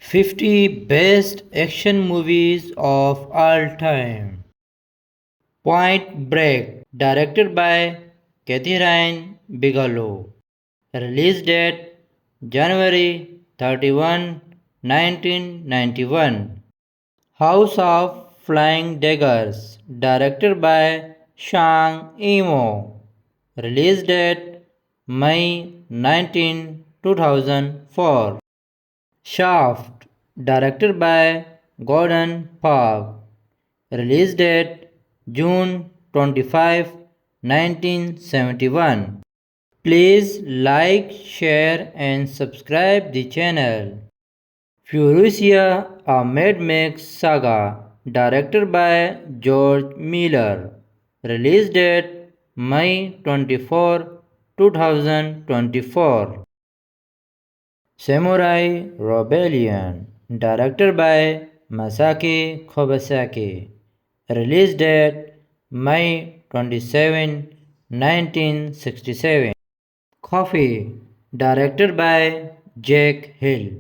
50 Best Action Movies of All Time. Point Break, directed by Catherine Bigelow. Release date January 31, 1991. House of Flying Daggers, directed by Shang Imo. Release date May 19, 2004. Shaft, directed by Gordon Park. Release date June 25, 1971. Please like, share and subscribe the channel. Furiosa, a Mad Max Saga, directed by George Miller. Release date May 24, 2024. Samurai Rebellion, directed by Masaki Kobasaki. Release date May 27, 1967. Coffee, directed by Jack Hill.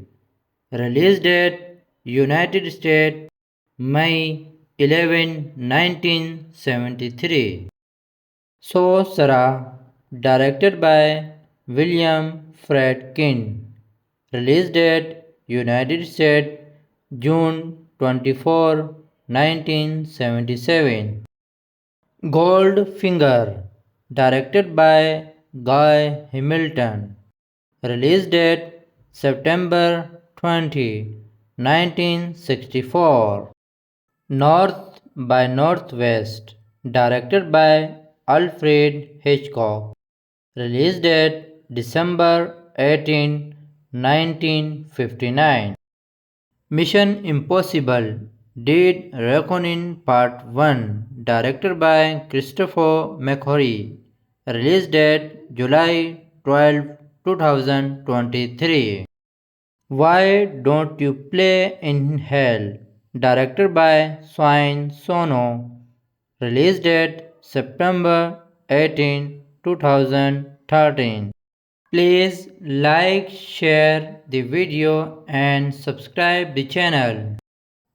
Release date United States May 11, 1973. Sorcerer, directed by William Friedkin. Release date United States June 24, 1977. Goldfinger, directed by Guy Hamilton. Release date September 20, 1964. North by Northwest, directed by Alfred Hitchcock. Release date December 18, 1959. Mission Impossible Dead Reckoning Part 1, directed by Christopher McQuarrie. Release date July 12, 2023. Why Don't You Play in Hell, directed by Swain Sono. Release date September 18, 2013. Please like, share the video and subscribe the channel.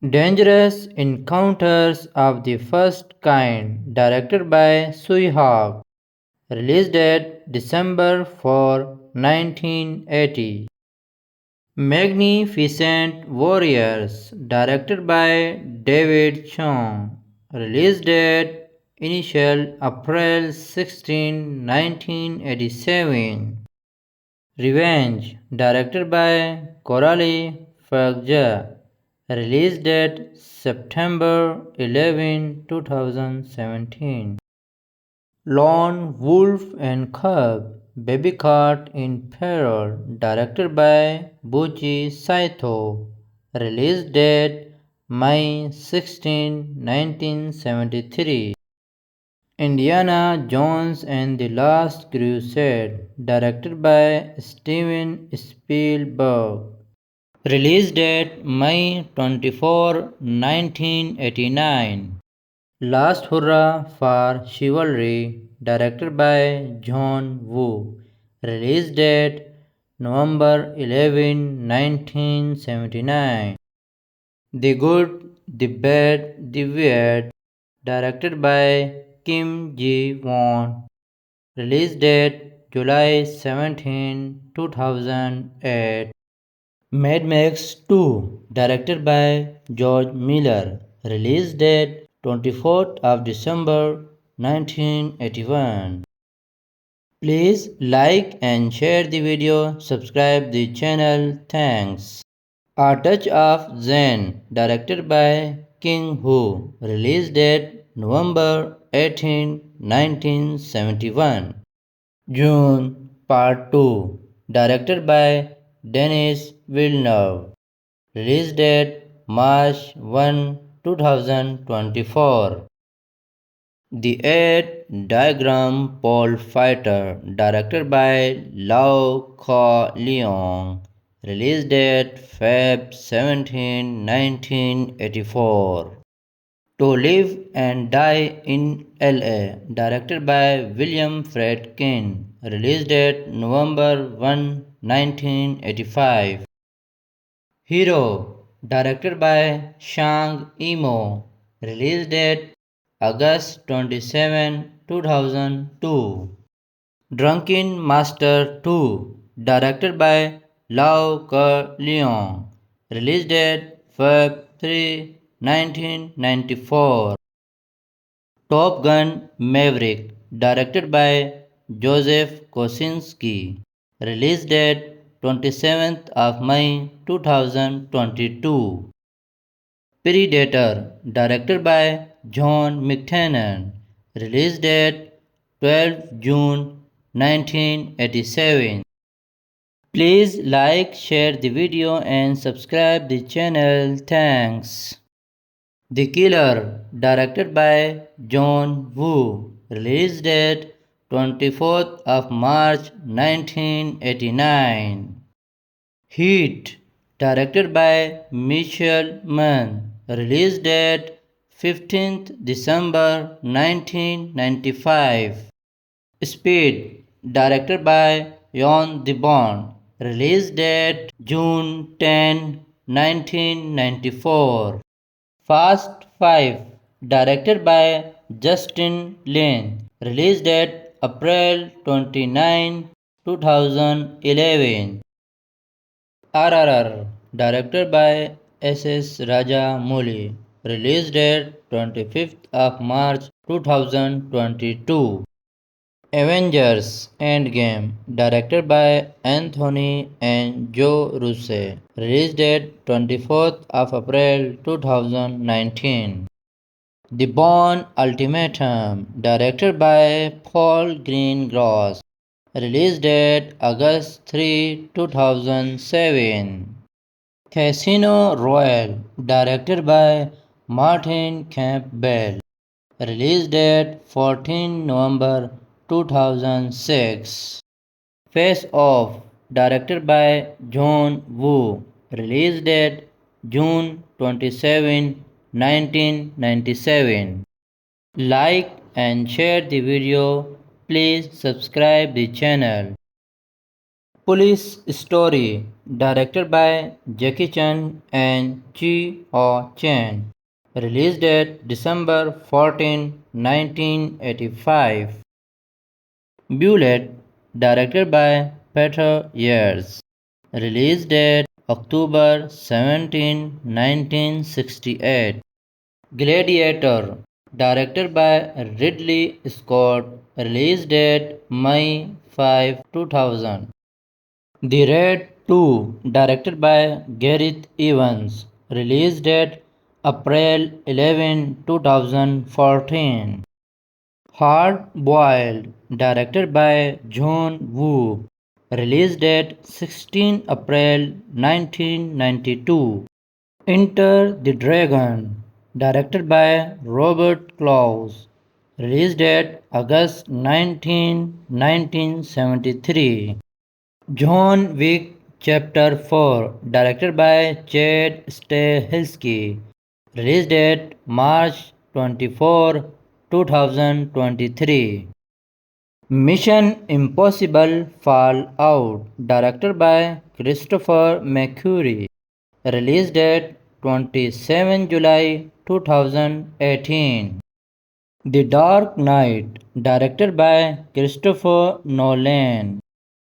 Dangerous Encounters of the First Kind, directed by Sui Hawk. Release date December 4, 1980. Magnificent Warriors, directed by David Chong. Release date initial April 16, 1987. Revenge, directed by Coralie Fergja. Release date September 11, 2017. Lone Wolf and Cub, Baby Caught in Peril, directed by Buchi Saito. Release date May 16, 1973. Indiana Jones and the Last Crusade, directed by Steven Spielberg. Release date May 24, 1989. Last Hurrah for Chivalry, directed by John Woo. Release date November 11, 1979. The Good, the Bad, the Weird, directed by Kim Ji-won. Release date July 17, 2008. Mad Max 2, directed by George Miller. Release date 24th of December 1981. Please like and share the video, subscribe the channel, thanks. A Touch of Zen, directed by King Hu. Release date November 18, 1971. Dune Part 2, directed by Denis Villeneuve. Release date March 1, 2024. The 8 Diagram Pole Fighter, directed by Lau Kho Leong. Release date Feb 17, 1984. To Live and Die in LA, directed by William Friedkin. Release date November 1, 1985. Hero, directed by Shang Imo. Release date August 27, 2002. Drunken Master 2, directed by Lau Ke Leong. Release date Feb 3, 1994. Top Gun Maverick, directed by Joseph Kosinski. Release date 27th of May 2022. Predator, directed by John McTiernan. Release date 12 June 1987. Please like, share the video and subscribe the channel. Thanks. The Killer, directed by John Woo. Release date 24th of March 1989. Heat, directed by Michel Mann. Release date 15th December 1995. Speed, directed by Jon de Bond. Release date June 10, 1994. Fast 5, directed by Justin Lin. Release date April 29, 2011. RRR, directed by S.S. Rajamouli. Release date 25th of March 2022. Avengers Endgame, directed by Anthony and Joe Russo. Release date 24th of April 2019. The Bourne Ultimatum, directed by Paul Greengrass. Release date August 3, 2007. Casino Royale, directed by Martin Campbell. Release date 14 November 2006. Face Off, directed by John Woo. Release date June 27, 1997. Like and share the video. Please subscribe the channel. Police Story, directed by Jackie Chan and Chi Ho Chen. Release date December 14, 1985. Bullet, directed by Peter Years. Release date October 17, 1968. Gladiator, directed by Ridley Scott. Release date May 5, 2000. The Raid 2, directed by Gareth Evans. Release date April 11, 2014. Hard Boiled, directed by John Woo. Release date 16 April 1992. Enter the Dragon, directed by Robert Clouse. Release date August 19, 1973. John Wick Chapter 4, directed by Chad Stahelski. Release date March 24, 2023. Mission Impossible Fallout, directed by Christopher McQuarrie. Release date 27 July 2018. The Dark Knight, directed by Christopher Nolan.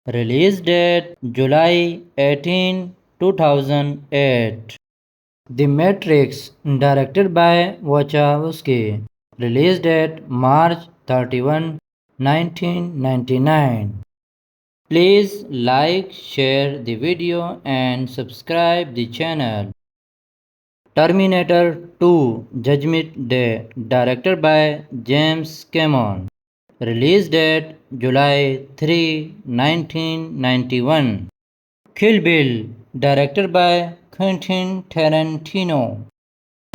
Release date July 18, 2008. The Matrix, directed by Wachowski. Release date March 31, 1999. Please like, share the video and subscribe the channel. Terminator 2 Judgment Day, directed by James Cameron. Release date July 3, 1991. Kill Bill, directed by Quentin Tarantino.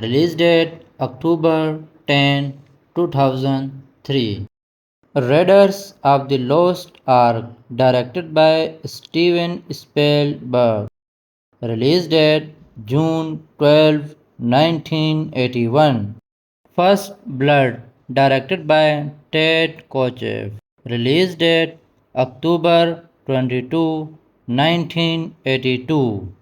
Release date October 10, 2003. Raiders of the Lost Ark, directed by Steven Spielberg. Release date June 12, 1981. First Blood, directed by Ted Kochev. Release date October 22, 1982.